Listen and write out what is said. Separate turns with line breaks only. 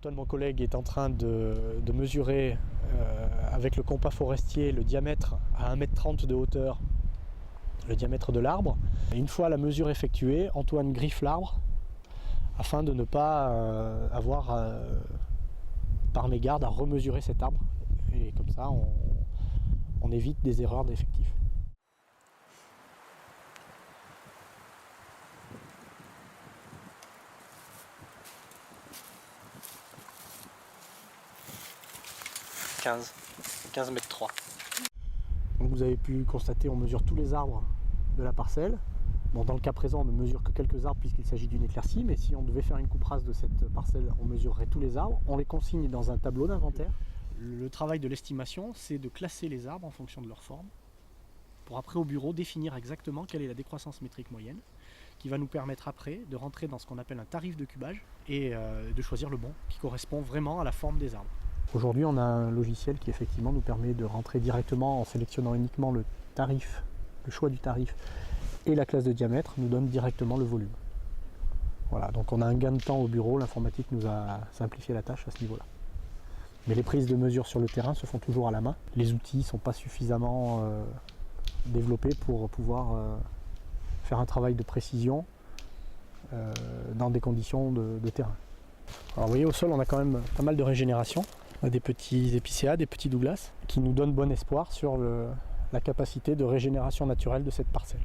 Antoine, mon collègue, est en train de mesurer avec le compas forestier le diamètre à 1,30 m de hauteur, le diamètre de l'arbre. Une fois la mesure effectuée, Antoine griffe l'arbre afin de ne pas avoir par mégarde à remesurer cet arbre. Et comme ça, on évite des erreurs d'effectifs. « 15 mètres 3. Donc vous avez pu constater, on mesure tous les arbres de la parcelle. Bon, dans le cas présent, on ne mesure que quelques arbres puisqu'il s'agit d'une éclaircie, mais si on devait faire une coupe rase de cette parcelle, on mesurerait tous les arbres. On les consigne dans un tableau d'inventaire. Le travail de l'estimation, c'est de classer les arbres en fonction de leur forme, pour après au bureau définir exactement quelle est la décroissance métrique moyenne, qui va nous permettre après de rentrer dans ce qu'on appelle un tarif de cubage et de choisir le bon, qui correspond vraiment à la forme des arbres. Aujourd'hui, on a un logiciel qui effectivement nous permet de rentrer directement en sélectionnant uniquement le tarif, le choix du tarif et la classe de diamètre nous donne directement le volume. Voilà, donc on a un gain de temps au bureau, l'informatique nous a simplifié la tâche à ce niveau-là. Mais les prises de mesure sur le terrain se font toujours à la main. Les outils ne sont pas suffisamment développés pour pouvoir faire un travail de précision dans des conditions de terrain. Alors vous voyez, au sol, on a quand même pas mal de régénération. On a des petits épicéas, des petits Douglas, qui nous donnent bon espoir sur la capacité de régénération naturelle de cette parcelle.